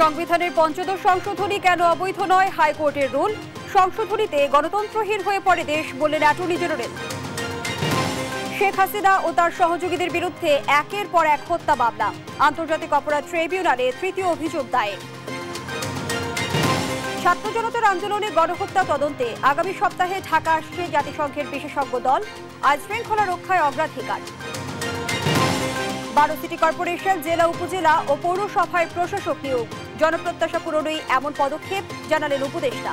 সংবিধানের পঞ্চদশ সংশোধনী কেন অবৈধ নয়, হাইকোর্টের রুল। সংশোধনীতে গণতন্ত্রহীন হয়ে পড়ে দেশ, বললেন অ্যাটর্নি জেনারেল। শেখ হাসিনা ও তার সহযোগীদের বিরুদ্ধে একের পর এক হত্যা মামলা, আন্তর্জাতিক অপরাধ ট্রাইব্যুনালে তৃতীয় অভিযোগ দায়ের। ছাত্র জনতার আন্দোলনে গণহত্যা তদন্তে আগামী সপ্তাহে ঢাকা আসছে জাতিসংঘের বিশেষজ্ঞ দল, আইন শৃঙ্খলা রক্ষায় অগ্রাধিকার। 12 সিটি কর্পোরেশন, জেলা, উপজেলা ও পৌরসভায় প্রশাসক নিয়োগ, জনপ্রত্যাশা পূরণেই এমন পদক্ষেপ, জানালেন উপদেষ্টা।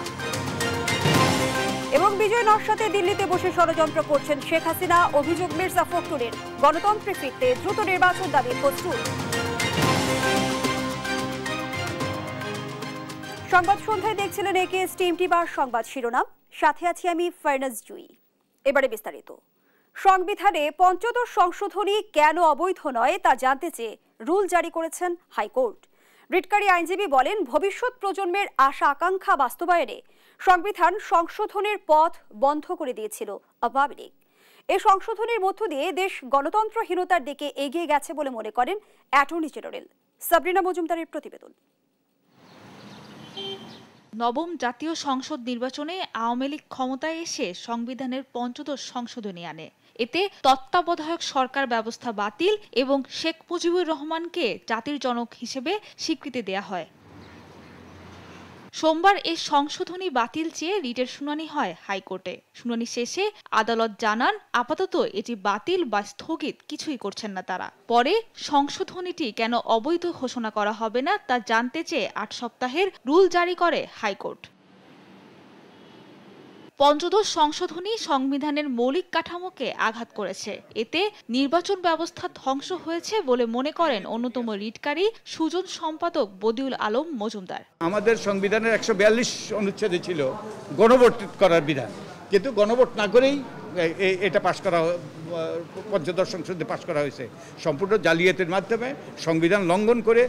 এবং বিজয় নস্যাতে দিল্লিতে বসে ষড়যন্ত্র করছেন শেখ হাসিনা, অভিযোগ মির্জা ফখরুলের। গণতন্ত্রে ফিরতে দ্রুত নির্বাচন দাবি ফজলুল। সংবাদ সন্ধ্যায় দেখছিলেন একেএস টিম টিভার সংবাদ শিরোনাম, সাথে আছি আমি ফারনাজ জুই। এবারে বিস্তারিত। সংবিধানে পঞ্চদশ সংশোধনী কেন অবৈধ নয় তা জানতে চেয়ে রুল জারি করেছেন হাইকোর্ট। রিটকারী আইনজীবী বলেন, ভবিষ্যৎ প্রজন্মের আশা আকাঙ্ক্ষা বাস্তবায়নে সংবিধান সংশোধনের পথ বন্ধ করে দিয়েছিল আওয়ামী লীগ। এই সংশোধনের মধ্য দিয়ে দেশ গণতন্ত্রহীনতার দিকে এগিয়ে গেছে বলে মনে করেন অ্যাটর্নি জেনারেল। সাবরিনা মজুমদারের প্রতিবেদন। নবম জাতীয় সংসদ নির্বাচনে আওয়ামী লীগ ক্ষমতায় এসে সংবিধানের পঞ্চদশ সংশোধনী আনে। এতে তত্ত্বাবধায়ক সরকার ব্যবস্থা বাতিল এবং শেখ মুজিবুর রহমানকে জাতির জনক হিসেবে স্বীকৃতি দেয়া হয়। সোমবার এই সংশোধনী বাতিল চেয়ে রিটের শুনানি হয় হাইকোর্টে। শুনানি শেষে আদালত জানান, আপাতত এটি বাতিল বা স্থগিত কিছুই করছেন না তারা। পরে সংশোধনীটি কেন অবৈধ ঘোষণা করা হবে না তা জানতে চেয়ে 8 সপ্তাহের রুল জারি করে হাইকোর্ট। পঞ্চদশ সংশোধনী সংবিধানের মৌলিক কাঠামোকে আঘাত করেছে। এতে নির্বাচন ব্যবস্থা ধ্বংস হয়েছে বলে মনে করেন অন্যতম রিটকারী সুজন সম্পাদক বদিউল আলম মজুমদার। আমাদের সংবিধানের 142 অনুচ্ছেদে ছিল গণভোট করার বিধান, কিন্তু গণভোট না করেই এটা পাশ করা, পঞ্চদশ সংশোধনী পাশ করা হয়েছে সম্পূর্ণ জালিয়াতির মাধ্যমে, সংবিধান লঙ্ঘন করে,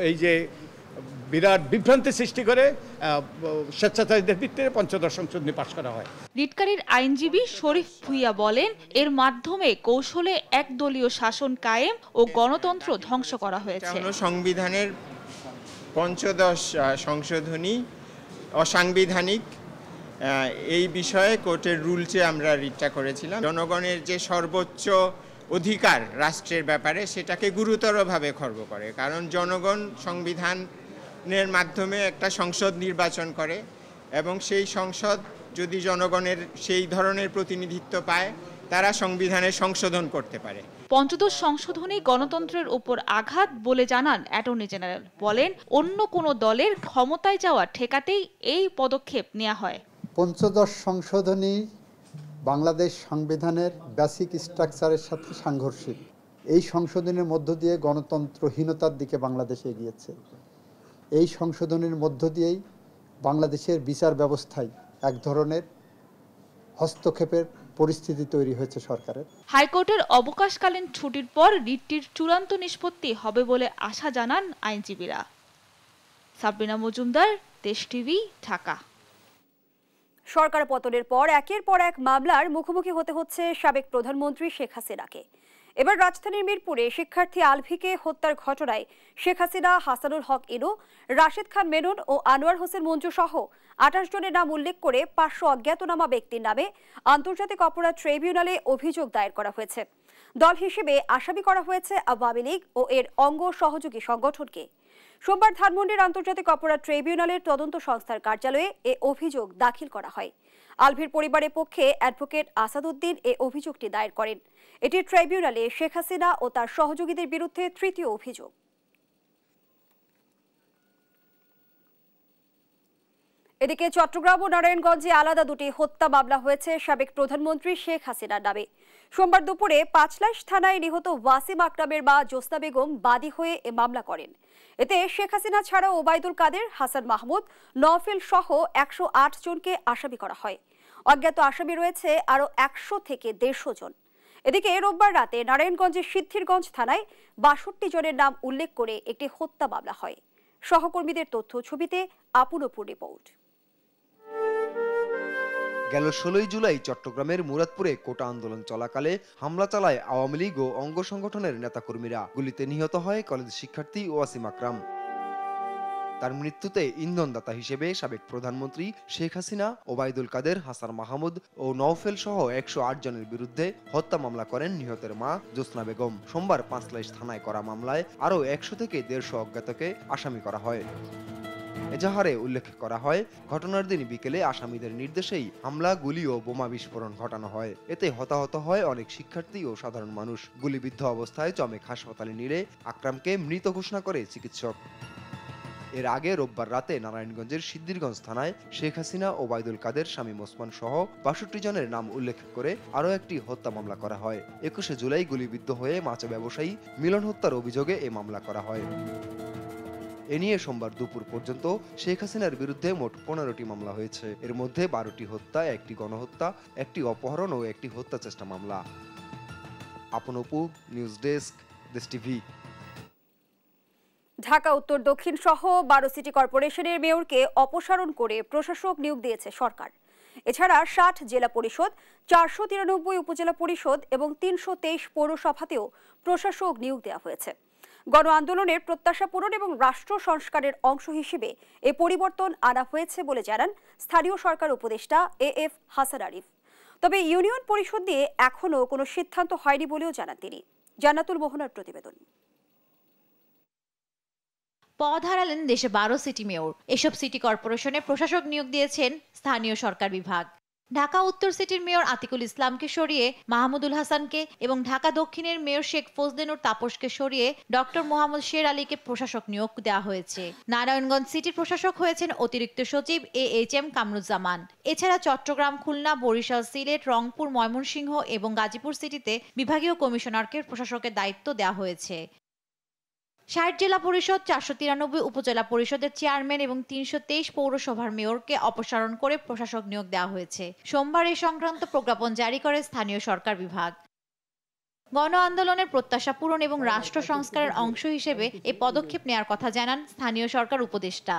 এই যে বিরাট বিভ্রান্তি সৃষ্টি করে স্বেচ্ছাচারীদের ভিত্তিতে পঞ্চদশ সংশোধনী পাশ করা হয়। রিটকারীর আইনজীবী শরীফ ভুইয়া বলেন, এর মাধ্যমে কৌশলে একদলীয় শাসন কায়েম ও গণতন্ত্র ধ্বংস করা হয়েছে। সংবিধানের পঞ্চদশ সংশোধনী অসাংবিধানিক, এই বিষয়ে কোর্টের রুল চেয়ে আমরা রিটটা করেছিলাম। জনগণের যে সর্বোচ্চ অধিকার রাষ্ট্রের ব্যাপারে সেটাকে গুরুতরভাবে খর্ব করে, কারণ জনগণ সংবিধানের মাধ্যমে একটা সংসদ নির্বাচন করে এবং সেই সংসদ যদি জনগণের সেই ধরনের প্রতিনিধিত্ব পায়, তারা সংবিধানের সংশোধন করতে পারে। পঞ্চদশ সংশোধনী গণতন্ত্রের উপর আঘাত বলে জানান অ্যাটর্নি জেনারেল। বলেন, অন্য কোনো দলের ক্ষমতায় যাওয়া ঠেকাতেই এই পদক্ষেপ নেওয়া হয়। পঞ্চদশ সংশোধনী বাংলাদেশ সংবিধানের বেসিক স্ট্রাকচারের সাথে সাংঘর্ষিক। এই সংশোধনের মধ্য দিয়ে গণতন্ত্রহীনতার দিকে বাংলাদেশ এগিয়েছে। এই সংশোধনের মধ্য দিয়েই বাংলাদেশের বিচার ব্যবস্থায় এক ধরনের হস্তক্ষেপের পরিস্থিতি তৈরি হয়েছে সরকারের। হাইকোর্টের অবকাশকালীন ছুটির পর রিটটির চূড়ান্ত নিষ্পত্তি হবে বলে আশা জানান আইনজীবীরা। সাবরিনা মজুমদার, দেশ টিভি, ঢাকা। সরকার পতনের পর একের পর এক মামলার মুখোমুখি হতে হচ্ছে সাবেক প্রধানমন্ত্রী শেখ হাসিনাকে। এবার রাজধানীর মিরপুরে শিক্ষার্থী আলভিকে হত্যার ঘটনায় শেখ হাসিনা, হাসানুল হক ইনু, রাশেদ খান মেনন ও আনোয়ার হোসেন মঞ্জু সহ 28 জনের নাম উল্লেখ করে 500 অজ্ঞাতনামা ব্যক্তির নামে আন্তর্জাতিক অপরাধ ট্রাইব্যুনালে অভিযোগ দায়ের করা হয়েছে। দল হিসেবে আসামি করা হয়েছে আওয়ামী লীগ ও এর অঙ্গ সহযোগী সংগঠনকে। সোমবার ধানমন্ডির আন্তর্জাতিক অপরাধ ট্রাইব্যুনালের তদন্ত সংস্থার কার্যালয়ে এ অভিযোগ দাখিল করা হয়। আলভির পরিবারের পক্ষে অ্যাডভোকেট আসাদউদ্দিন এ অভিযোগটি দায়ের করেন। এটি ট্রাইব্যুনালে শেখ হাসিনা ও তার সহযোগীদের বিরুদ্ধে তৃতীয় অভিযোগ। এদিকে চট্টগ্রাম ও নারায়ণগঞ্জে আলাদা দুটি হত্যা মামলা হয়েছে সাবেক প্রধানমন্ত্রী শেখ হাসিনার নামে। সোমবার দুপুরে পাঁচলাইশ থানায় নিহত ওয়াসিম আকরামের মা জোসনা বেগম বাদী হয়ে এ মামলা করেন। এতে শেখ হাসিনা ছাড়াও ওবায়দুল কাদের, হাসান মাহমুদ, নওফেল সহ 108 জনকে আসামি করা হয়। অজ্ঞাত আসামি রয়েছে আরও 100 থেকে 150 জন। এদিকে রোববার রাতে নারায়ণগঞ্জের সিদ্ধিরগঞ্জ থানায় 62 জনের নাম উল্লেখ করে একটি হত্যা মামলা হয়। সহকর্মীদের তথ্য ছবিতে আপুনপুর রিপোর্ট। গেল 16 জুলাই চট্টগ্রামের মুরাদপুরে কোটা আন্দোলন চলাকালে হামলা চালায় আওয়ামী লীগ ও অঙ্গ সংগঠনের নেতাকর্মীরা। গুলিতে নিহত হয় কলেজ শিক্ষার্থী ওয়াসিম আকরাম। তার মৃত্যুতে ইন্ধনদাতা হিসেবে সাবেক প্রধানমন্ত্রী শেখ হাসিনা, ওবায়দুল কাদের, হাসান মাহমুদ ও নওফেল সহ 108 জনের বিরুদ্ধে হত্যা মামলা করেন নিহতের মা জোসনা বেগম। সোমবার পাঁচলাইশ থানায় করা মামলায় আরও 100 থেকে 150 অজ্ঞাতকে আসামি করা হয়। এজাহারে উল্লেখ করা হয়, ঘটনার দিন বিকেলে আসামিদের নির্দেশেই হামলা, গুলি ও বোমা বিস্ফোরণ ঘটানো হয়। এতে হতাহত হয় অনেক শিক্ষার্থী ও সাধারণ মানুষ। গুলিবিদ্ধ অবস্থায় চমেক হাসপাতালে নিলে আকরামকে মৃত ঘোষণা করে চিকিৎসক। এর আগে রোববার রাতে নারায়ণগঞ্জের সিদ্ধিরগঞ্জ থানায় শেখ হাসিনা, ওবায়দুল কাদের, শামীম ওসমান সহ 62 জনের নাম উল্লেখ করে আরও একটি হত্যা মামলা করা হয়। 21 জুলাই গুলিবিদ্ধ হয়ে মাছ ব্যবসায়ী মিলন হত্যার অভিযোগে এ মামলা করা হয়। এ নিয়ে সোমবার দুপুর পর্যন্ত শেখ হাসিনার বিরুদ্ধে মোট 15টি মামলা হয়েছে। এর মধ্যে 12টি হত্যা, 1টি গণহত্যা, 1টি অপহরণ ও 1টি হত্যা চেষ্টা মামলা। আপন অপু, নিউজ ডেস্ক, দেশ টিভি। ঢাকা উত্তর দক্ষিণ সহ 12 সিটি কর্পোরেশনের মেয়রকে অপসারণ করে প্রশাসক নিয়োগ দিয়েছে সরকার। এছাড়া 60 জেলা পরিষদ, 493 উপজেলা পরিষদ এবং 323 পৌরসভাতেও প্রশাসক নিয়োগ দেওয়া হয়েছে। গণ আন্দোলনের প্রত্যাশা পূরণ এবং রাষ্ট্র সংস্কারের অংশ হিসেবে এ পরিবর্তন আনা হয়েছে বলে জানান স্থানীয় সরকার উপদেষ্টা AF হাসান আরিফ। তবে ইউনিয়ন পরিষদ নিয়ে এখনও কোনো সিদ্ধান্ত হয়নি বলেও জানান তিনি। জান্নাতুল মোহনার প্রতিবেদন। পদ হারালেন দেশে 12 সিটি মেয়র। এসব সিটি কর্পোরেশনে প্রশাসক নিয়োগ দিয়েছেন স্থানীয় সরকার বিভাগ। ঢাকা উত্তর সিটির মেয়র আতিকুল ইসলামকে সরিয়ে মাহমুদুল হাসানকে এবং ঢাকা দক্ষিণের মেয়র শেখ ফজলেনুর তাপসকে সরিয়ে ডক্টর মোহাম্মদ শের আলীকে প্রশাসক নিয়োগ দেওয়া হয়েছে। নারায়ণগঞ্জ সিটির প্রশাসক হয়েছেন অতিরিক্ত সচিব AHM কামরুজ্জামান। এছাড়া চট্টগ্রাম, খুলনা, বরিশাল, সিলেট, রংপুর, ময়মনসিংহ এবং গাজীপুর সিটিতে বিভাগীয় কমিশনারকে প্রশাসকের দায়িত্ব দেওয়া হয়েছে। 60 জেলা পরিষদ, 493 উপজেলা পরিষদের চেয়ারম্যান এবং 323 পৌরসভার মেয়রকে অপসারণ করে প্রশাসক নিয়োগ দেওয়া হয়েছে। সোমবার এই সংক্রান্ত প্রজ্ঞাপন জারি করে স্থানীয় সরকার বিভাগ। গণ আন্দোলনের প্রত্যাশা পূরণ এবং রাষ্ট্র সংস্কারের অংশ হিসেবে এই পদক্ষেপ নেওয়ার কথা জানান স্থানীয় সরকার উপদেষ্টা।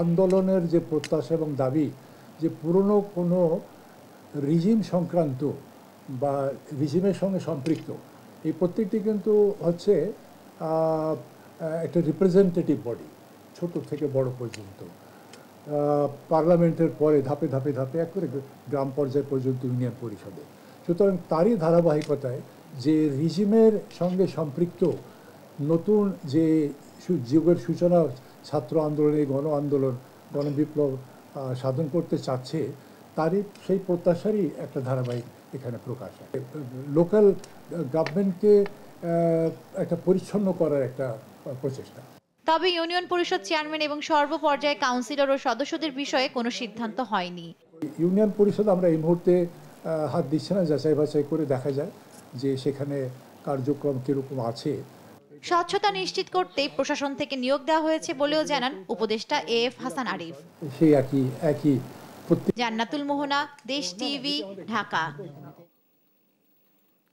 আন্দোলনের যে প্রত্যাশা এবং দাবি যে পুরনো কোনো রিজিম সংক্রান্ত বা রিজিমের সঙ্গে সম্পৃক্ত এই প্রত্যেকটি কিন্তু হচ্ছে একটা রিপ্রেজেন্টেটিভ বডি, ছোট থেকে বড় পর্যন্ত, পার্লামেন্টের পরে ধাপে ধাপে ধাপে এক করে গ্রাম পর্যায় পর্যন্ত ইউনিয়ন পরিষদে। সুতরাং তারই ধারাবাহিকতায় যে রিজিমের সঙ্গে সম্পৃক্ত নতুন যে যুগের সূচনা ছাত্র আন্দোলনে গণ আন্দোলন, গণবিপ্লব সাধন করতে চাচ্ছে, তারই সেই প্রত্যাশারই একটা ধারাবাহিক এখানে প্রকাশ হয়। লোকাল গভর্নমেন্টকে একটা পরিচ্ছন্ন করার একটা প্রচেষ্টা। তবে ইউনিয়ন পরিষদ চেয়ারম্যান এবং সর্বপর্যায়ে কাউন্সিলর ও সদস্যদের বিষয়ে কোনো সিদ্ধান্ত হয়নি। ইউনিয়ন পরিষদ আমরা এই মুহূর্তে হাত দিচ্ছি না, যাচাই বাছাই করে দেখা যায় যে সেখানে কার্যক্রম কিরকম আছে। স্বচ্ছতা নিশ্চিত করতে প্রশাসন থেকে নিয়োগ দেওয়া হয়েছে বলেও জানান উপদেষ্টা AF হাসান আরিফ। সেই একই জান্নাতুল মোহনা, দেশ টিভি, ঢাকা।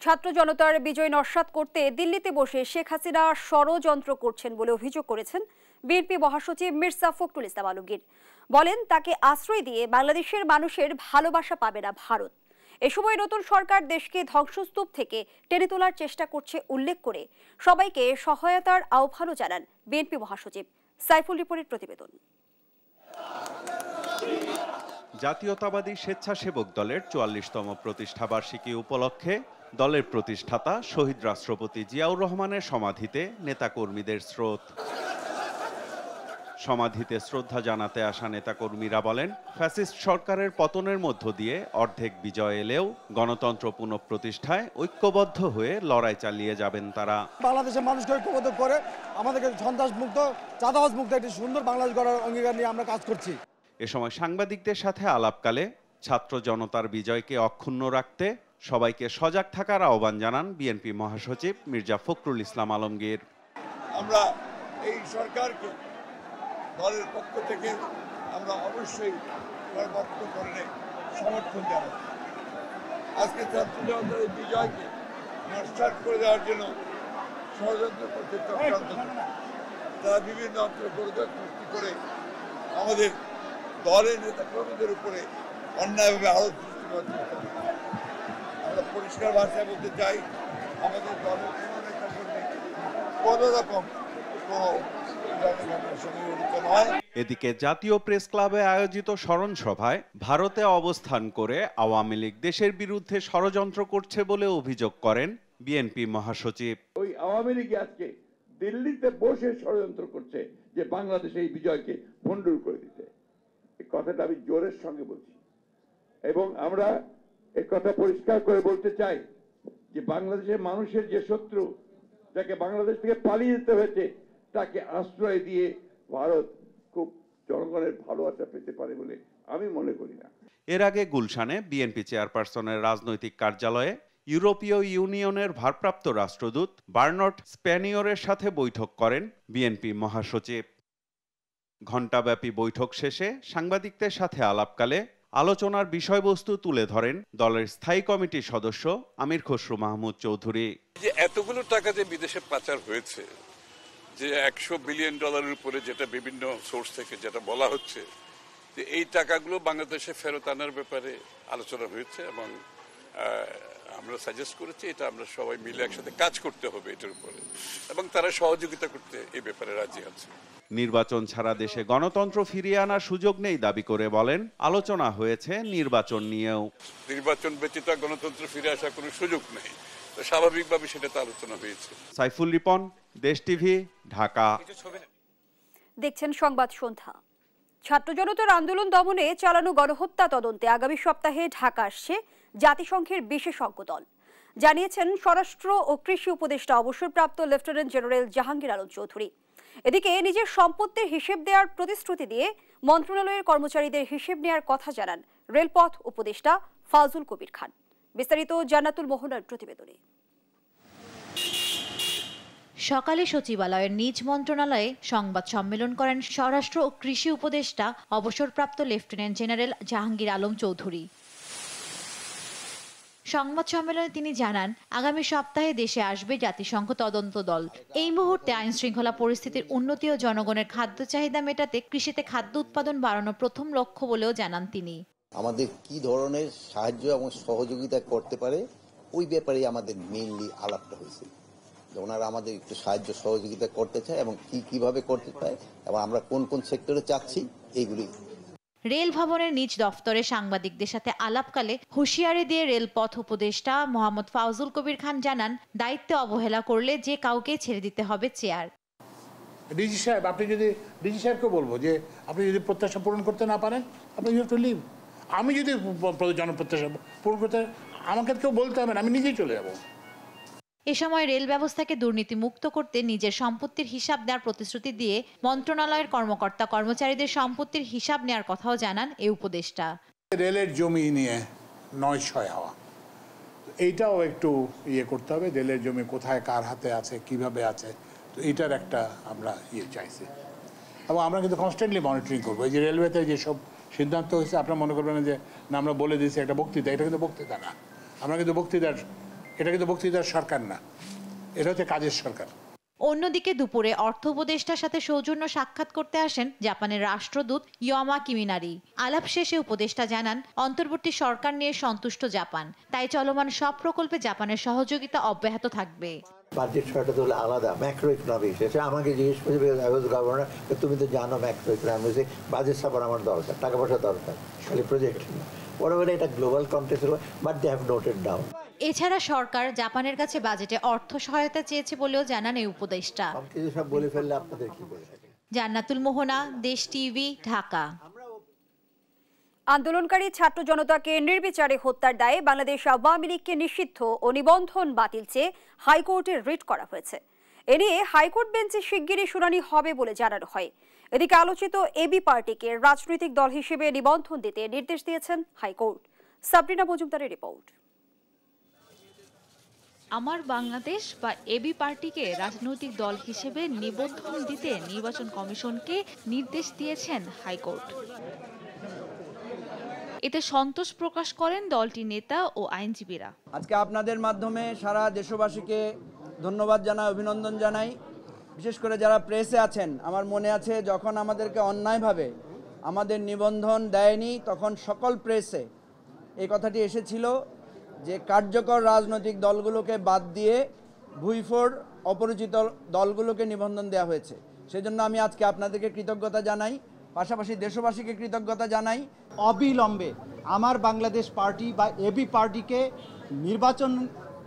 ছাত্র জনতার বিজয় নস্যাৎ করতে দিল্লিতে বসে শেখ হাসিনা ষড়যন্ত্র করছেন বলে অভিযোগ করেছেন বিএনপি মহাসচিব মির্জা ফখরুল ইসলাম আলমগীর। বলেন, তাকে আশ্রয় দিয়ে বাংলাদেশের মানুষের ভালোবাসা পাবে না ভারত। এ সময় নতুন সরকার দেশকে ধ্বংসস্তূপ থেকে টেনে তোলার চেষ্টা করছে উল্লেখ করে সবাইকে সহায়তার আহ্বানও জানান বিএনপি মহাসচিব। সাইফুল রিপোর্টের প্রতিবেদন। জাতীয়তাবাদী স্বেচ্ছাসেবক দলের 44তম প্রতিষ্ঠা বার্ষিকী উপলক্ষে দলের প্রতিষ্ঠাতা শহীদ রাষ্ট্রপতি জিয়াউর রহমানের সমাধিতে নেতাকর্মীদের স্রোত। সমাধিতে শ্রদ্ধা জানাতে আসা নেতাকর্মীরা বলেন, ফ্যাসিস্ট সরকারের পতনের মধ্য দিয়ে অর্ধেক বিজয় এলেও গণতন্ত্র পুনঃপ্রতিষ্ঠায় ঐক্যবদ্ধ হয়ে লড়াই চালিয়ে যাবেন তারা। বাংলাদেশের মানুষকে ঐক্যবদ্ধ করে আমাদেরকে সন্ত্রাসমুক্ত, চাঁদাবাজমুক্ত একটি সুন্দর বাংলাদেশ গড়ার অঙ্গীকার নিয়ে আমরা কাজ করছি। এ সময় সাংবাদিকদের সাথে আলাপকালে ছাত্র জনতার বিজয়কে অক্ষুণ্ণ রাখতে সবাইকে সজাগ থাকার আহ্বান জানান বিএনপি মহাসচিব মির্জা ফখরুল ইসলাম আলমগীর। আমরা এই সরকারকে দলের পক্ষ থেকে আমরা অবশ্যই সর্বোচ্চকরণে সমর্থন জানাই। আজকে ছাত্র জনতার এই বিজয়কে নস্যাৎ করে দেওয়ার জন্য ষড়যন্ত্র করতে চক্রান্ত তারা বিভিন্ন অঞ্চলে গোলযোগ সৃষ্টি করে আমাদের দলের নেতাকর্মীদের উপরে অন্যায়ভাবে আরো সৃষ্টি করার চেষ্টা করে। আমরা পরিষ্কার ভাষায় বলতে চাই, আমাদের দলের কোনো নেতাকর্মী কোনো রকম কোনো রাজনৈতিক ঘটনার সঙ্গে জড়িত নয়। এদিকে জাতীয় প্রেস ক্লাবে আয়োজিত স্মরণ সভায় ভারতে অবস্থান করে আওয়ামী লীগ দেশের বিরুদ্ধে ষড়যন্ত্র করছে বলে অভিযোগ করেন বিএনপি মহাসচিব। ওই আওয়ামী লীগ আজকে দিল্লিতে বসে ষড়যন্ত্র করছে যে বাংলাদেশে এই বিজয়কে ভণ্ডুর করে দিতে। এই কথাটা আমি জোরের সঙ্গে বলছি এবং আমরা এই কথা পরিষ্কার করে বলতে চাই যে বাংলাদেশের মানুষের যে শত্রু, যাকে বাংলাদেশ থেকে পালিয়ে যেতে হয়েছে, তাকে আশ্রয় দিয়ে ভারত খুব জনগণের ভালোবাসা পেতে পারে বলে আমি মনে করি না। এর আগে গুলশানে বিএনপি চেয়ারপারসনের রাজনৈতিক কার্যালয়ে ইউরোপীয় ইউনিয়নের ভারপ্রাপ্ত রাষ্ট্রদূত বার্নার্ড স্প্যানিয়রের সাথে বৈঠক করেন বিএনপি মহাসচিব। ঘণ্টাব্যাপী বৈঠক শেষে সাংবাদিকদের সাথে আলাপকালে আলোচনার বিষয়বস্তু তুলে ধরেন দলের স্থায়ী কমিটির সদস্য আমির খসরু মাহমুদ চৌধুরী। যে এতগুলো টাকা যে বিদেশে পাচার হয়েছে, যে $100 বিলিয়ন উপরে যেটা বিভিন্ন সোর্স থেকে যেটা বলা হচ্ছে, যে এই টাকাগুলো বাংলাদেশে ফেরত আনার ব্যাপারে আলোচনা হয়েছে এবং আমরা সাজেস্ট করেছি এটা আমরা সবাই মিলে একসাথে কাজ করতে হবে এটার উপরে, এবং তারা সহযোগিতা করতে এই ব্যাপারে রাজি আছে। নির্বাচন ছাড়া দেশে গণতন্ত্র ফিরিয়ে আনার সুযোগ নেই দাবি করে বলেন আলোচনা হয়েছে নির্বাচন নিয়েও। নির্বাচন ব্যতীত গণতন্ত্র ফিরে আসার কোনো সুযোগ নেই, স্বাভাবিকভাবে সেটাতে আলোচনা হয়েছে। সাইফুল রিপন, দেশ টিভি, ঢাকা। দেখছেন সংবাদ সন্ধ্যা। ছাত্র জনতার আন্দোলন দমনে চালানো গণহত্যা তদন্তে আগামী সপ্তাহে ঢাকা আসছে জাতিসংঘের বিশেষজ্ঞ দল, জানিয়েছেন স্বরাষ্ট্র ও কৃষি উপদেষ্টা অবসরপ্রাপ্ত লেফটেন্যান্ট জেনারেল জাহাঙ্গীর আলম চৌধুরী। এদিকে নিজের সম্পত্তির হিসেব দেওয়ার প্রতিশ্রুতি দিয়ে মন্ত্রণালয়ের কর্মচারীদের হিসেব নেওয়ার কথা জানান রেলপথ উপদেষ্টা ফাজুল কবির খান। বিস্তারিত জান্নাতুল মোহনার প্রতিবেদনে। সকালে সচিবালয়ের নিজ মন্ত্রণালয়ে সংবাদ সম্মেলন করেন স্বরাষ্ট্র ও কৃষি উপদেষ্টা অবসরপ্রাপ্ত লেফটেন্যান্ট জেনারেল জাহাঙ্গীর আলম চৌধুরী। সংবাদ সম্মেলনে তিনি জানান, আগামী সপ্তাহে দেশে আসবে জাতিসংঘ তদন্ত দল। এই মুহূর্তে আইন শৃঙ্খলা পরিস্থিতির উন্নতি ও জনগণের খাদ্য চাহিদা মেটাতে কৃষিতে খাদ্য উৎপাদন বাড়ানো প্রথম লক্ষ্য বলেও জানান তিনি। আমাদের কি ধরনের সাহায্য এবং সহযোগিতা করতে পারে ওই ব্যাপারে আমাদের মেইনলি আলাপটা হয়েছে। ওনারা আমাদের একটু সাহায্য সহযোগিতা করতে চায় এবং কিভাবে করতে চায় এবং আমরা কোন কোন সেক্টরে চাচ্ছি এইগুলি। রেল ভবনের নিজ দফতরে সাংবাদিকদের সাথে আলাপকালে হুঁশিয়ারি দিয়ে রেলপথ উপদেষ্টা মোহাম্মদ ফাউজুল কবির খান জানান, দায়িত্বে অবহেলা করলে যে কাউকে ছেড়ে দিতে হবে চেয়ার। ডিজি সাহেব, আপনি যদি ডিজি সাহেবকে বলবো যে আপনি যদি প্রত্যাশা পূরণ করতে না পারেন আপনি ইউ হ্যাভ টু লিভ। আমি যদি জনপ্রত্যাশা পূরণ করতে, আমাকে কেউ বলতে হবে না, আমি নিজেই চলে যাবো। এ সময় রেল ব্যবস্থাকে দুর্নীতি মুক্ত করতে নিজের সম্পত্তির হিসাব দেওয়ার প্রতিশ্রুতি দিয়ে মন্ত্রণালয়ের কর্মকর্তা কর্মচারীদের সম্পত্তির হিসাব নেওয়ার কথাও জানান এই উপদেষ্টা। রেলের জমি নিয়ে 9-6 হওয়া, এইটাও একটু করতে হবে। রেলের জমি কোথায় কার হাতে আছে, কিভাবে আছে, তো এইটার একটা আমরা চাইছি এবং আমরা কিন্তু কনস্ট্যান্টলি মনিটরিং করবো। এই যে রেলওয়েতে যেসব সিদ্ধান্ত হয়েছে, আপনারা মনে করবেন যে না আমরা বলে দিয়েছি একটা বক্তৃতা, এটা কিন্তু বক্তৃতা না। আমরা কিন্তু এটা কিন্তু বক্তৃতার সরকার না, এটা হচ্ছে কাজের সরকার। অন্যদিকে দুপুরে অর্থ উপদেষ্টার সাথে সৌজন্য সাক্ষাৎ করতে আসেন জাপানের রাষ্ট্রদূত ইয়োমা কিমিনারি। আলাপ শেষে উপদেষ্টা জানান, অন্তর্বর্তী সরকার নিয়ে সন্তুষ্ট জাপান, তাই চলমান সব প্রকল্পে জাপানের সহযোগিতা অব্যাহত থাকবে। বাজেট সরকার হলো আলাদা, ম্যাক্রো ইকোনমিক্স। সে আমাকে জিজ্ঞেস করছে, গভর্নর তুমি তো জানো ম্যাক্রো ইকোনমিক্সে বাজেট সাপোর্ট আমার দরকার, টাকা পয়সা দরকার, খালি প্রজেক্ট বড় এটা global context, but they have noted down. এছাড়া সরকার জাপানের কাছে বাজেটে অর্থ সহায়তা চেয়েছে বলেও জানান এই উপদেষ্টা। সব বলে ফেললে আপনাদের কি বলে? জান্নাতুল মোহনা, দেশ টিভি, ঢাকা। আন্দোলনকারী ছাত্র জনতাকে নির্বিচারে হত্যার দায়ে বাংলাদেশ আওয়ামী লীগকে নিষিদ্ধ ও নিবন্ধন বাতিল চেয়ে হাইকোর্টে রিট করা হয়েছে। এ নিয়ে হাইকোর্ট বেঞ্চে শিগগিরই শুনানি হবে বলে জানানো হয়। এদিকে আলোচিত এবি পার্টিকে রাজনৈতিক দল হিসেবে নিবন্ধন দিতে নির্দেশ দিয়েছেন হাইকোর্ট। সাবরিনা মজুমদারের রিপোর্ট। আমার বাংলাদেশ বা এবি পার্টিকে রাজনৈতিক দল হিসেবে নিবন্ধন দিতে নির্বাচন কমিশনকে নির্দেশ দিয়েছেন হাইকোর্ট। এতে সন্তোষ প্রকাশ করেন দলটির নেতা ও আইনজীবীরা। আজকে আপনাদের মাধ্যমে সারা দেশবাসীকে ধন্যবাদ জানাই, অভিনন্দন জানাই। বিশেষ করে যারা প্রেসে আছেন, আমার মনে আছে যখন আমাদেরকে অন্যায়ভাবে আমাদের নিবন্ধন দেয়নি, তখন সকল প্রেসে এই কথাটি এসেছিল যে কার্যকর রাজনৈতিক দলগুলোকে বাদ দিয়ে ভুইফোড় অপরিচিত দলগুলোকে নিবন্ধন দেওয়া হয়েছে। সেজন্য আমি আজকে আপনাদেরকে কৃতজ্ঞতা জানাই, পাশাপাশি দেশবাসীকে কৃতজ্ঞতা জানাই। অবিলম্বে আমার বাংলাদেশ পার্টি বা এবি পার্টিকে নির্বাচন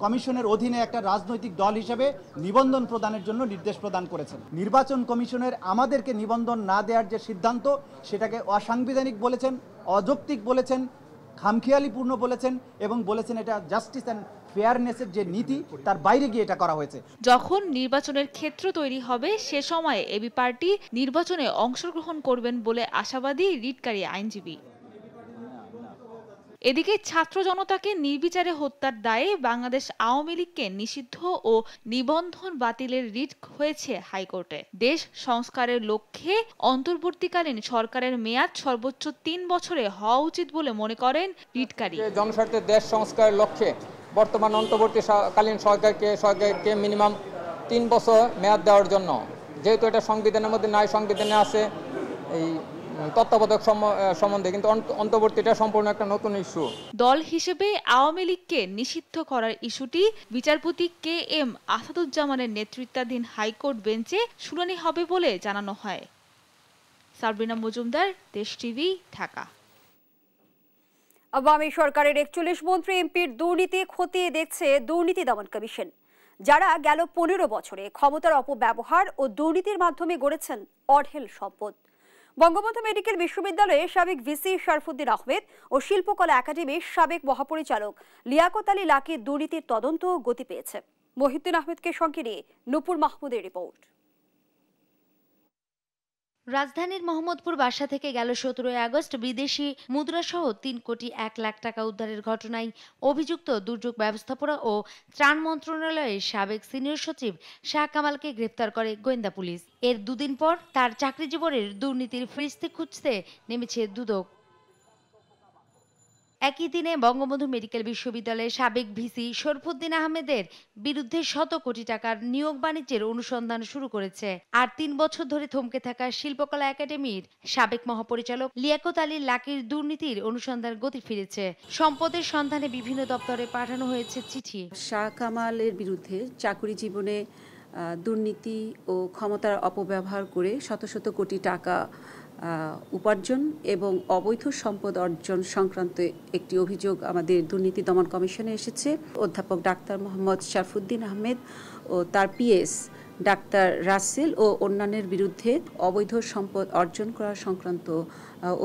কমিশনের অধীনে একটা রাজনৈতিক দল হিসেবে নিবন্ধন প্রদানের জন্য নির্দেশ প্রদান করেছেন। নির্বাচন কমিশনের আমাদেরকে নিবন্ধন না দেওয়ার যে সিদ্ধান্ত, সেটাকে অসাংবিধানিক বলেছেন, অযৌক্তিক বলেছেন, খামখেয়ালিপূর্ণ বলেছেন এবং বলেছেন এটা জাস্টিস অ্যান্ড ফেয়ারনেসের যে নীতি তার বাইরে গিয়ে এটা করা হয়েছে। যখন নির্বাচনের ক্ষেত্র তৈরি হবে সে সময় এবি পার্টি নির্বাচনে অংশগ্রহণ করবেন বলে আশাবাদী রিটকারী আইনজীবী। এদিকে ছাত্র জনতাকে নির্বিচারে হত্যার দায়ে বাংলাদেশ আওয়ামী লীগকে নিষিদ্ধ ও নিবন্ধন বাতিলের রিট হয়েছে হাইকোর্টে। দেশ সংস্কারের লক্ষ্যে অন্তর্বর্তীকালীন সরকারের মেয়াদ সর্বোচ্চ 3 বছরে হওয়া উচিত বলে মনে করেন রিটকারী। জনস্বার্থে দেশ সংস্কারের লক্ষ্যে বর্তমান অন্তর্বর্তীকালীন সরকারকে মিনিমাম 3 বছর মেয়াদ দেওয়ার জন্য, যেহেতু এটা সংবিধানের মধ্যে নাই, সংবিধানে আছে এই তত্ত্বাবধায়ক সম্বন্ধে, কিন্তু অন্তর্বর্তীটা সম্পূর্ণ একটা নতুন ইস্যু। দল হিসেবে আওয়ামী লীগকে নিষিদ্ধ করার ইস্যুটি বিচারপতি KM আসাদুজ্জামানের নেতৃত্বাধীন হাইকোর্ট বেঞ্চে শুনানি হবে বলে জানানো হয়। সাবরিনা মজুমদার, দেশ টিভি, ঢাকা। আওয়ামী সরকারের 41 মন্ত্রী এমপির দুর্নীতি খতিয়ে দেখছে দুর্নীতি দমন কমিশন, যারা গেল 15 বছরে ক্ষমতার অপব্যবহার ও দুর্নীতির মাধ্যমে গড়েছেন অঢেল সম্পদ। বঙ্গবন্ধু মেডিকেল বিশ্ববিদ্যালয়ে সাবেক ভিসি শরফুদ্দিন আহমেদ ও শিল্পকলা একাডেমির সাবেক মহাপরিচালক লিয়াকত আলী লাকীর দুর্নীতির তদন্ত গতি পেয়েছে। মহিউদ্দিন আহমেদকে সঙ্গে নিয়ে নূপুর মাহমুদের রিপোর্ট। রাজধানীর মোহাম্মদপুর বাসা থেকে গেল 17 আগস্ট বিদেশি মুদ্রাসহ 3 কোটি 1 লাখ টাকা উদ্ধারের ঘটনায় অভিযুক্ত দুর্যোগ ব্যবস্থাপনা ও ত্রাণ মন্ত্রণালয়ের সাবেক সিনিয়র সচিব শাহ কামালকে গ্রেফতার করে গোয়েন্দা পুলিশ। এর দুদিন পর তার চাকরি জীবনের দুর্নীতির ফিরিস্তি খুঁজতে নেমেছে দুদক। একই দিনে বঙ্গবন্ধু মেডিকেল বিশ্ববিদ্যালয়ের সাবেক ভিসি শরফুদ্দিন আহমেদের বিরুদ্ধে শত কোটি টাকার নিয়োগ বাণিজ্যের অনুসন্ধান শুরু করেছে। আর 3 বছর ধরে থমকে থাকা শিল্পকলা একাডেমির সাবেক মহাপরিচালক লিয়াকত আলী লাকীর দুর্নীতির অনুসন্ধান গতি ফিরেছে। সম্পদের সন্ধানে বিভিন্ন দপ্তরে পাঠানো হয়েছে চিঠি। শাহ কামালের বিরুদ্ধে চাকরি জীবনে দুর্নীতি ও ক্ষমতার অপব্যবহার করে শত শত কোটি টাকা উপার্জন এবং অবৈধ সম্পদ অর্জন সংক্রান্ত একটি অভিযোগ আমাদের দুর্নীতি দমন কমিশনে এসেছে। অধ্যাপক ডাক্তার মোহাম্মদ শরফুদ্দিন আহমেদ ও তার পিএস ডাক্তার রাসেল ও অন্যান্যের বিরুদ্ধে অবৈধ সম্পদ অর্জন করা সংক্রান্ত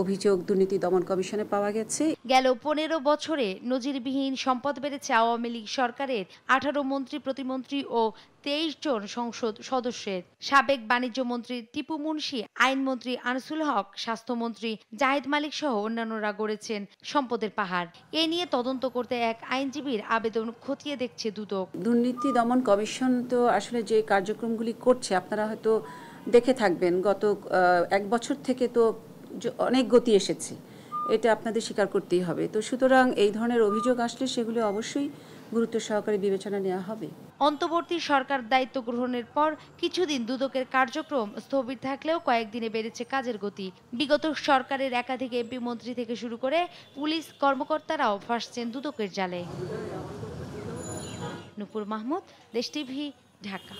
অভিযোগ দুর্নীতি দমন কমিশনে পাওয়া গেছে। গেল 15 বছরে নজিরবিহীন সম্পদ বেড়েছে আওয়ামী লীগ সরকারের 18 মন্ত্রী, প্রতিমন্ত্রী ও 23 জন সংসদ সদস্যের। সাবেক বাণিজ্য মন্ত্রী টিপু মুনশি, আইনমন্ত্রী আনিসুল হক, স্বাস্থ্যমন্ত্রী জাহিদ মালিক সহ অন্যান্যরা গড়েছেন সম্পদের পাহাড়। এ নিয়ে তদন্ত করতে এক আইনজীবীর আবেদন খতিয়ে দেখছে দুদক। দুর্নীতি দমন কমিশন তো আসলে যে কার্যক্রমগুলি করছে আপনারা হয়তো দেখে থাকবেন, গত 1 বছর থেকে তো অনেক গতি এসেছে, এটা আপনাদের স্বীকার করতেই হবে। তো সুতরাং এই ধরনের অভিযোগ আসলে সেগুলো অবশ্যই গুরুত্ব সহকারে বিবেচনা নেওয়া হবে। অন্তর্বর্তী সরকার দায়িত্ব গ্রহণের পর কিছুদিন দুদকের কার্যক্রম স্থবির থাকলেও কয়েকদিনে বেড়েছে কাজের গতি। বিগত সরকারের একাধিক এমপি মন্ত্রী থেকে শুরু করে পুলিশ কর্মকর্তারাও ফাঁসছেন দুদকের জালে। নূপুর মাহমুদ, দেশ টিভি, ঢাকা।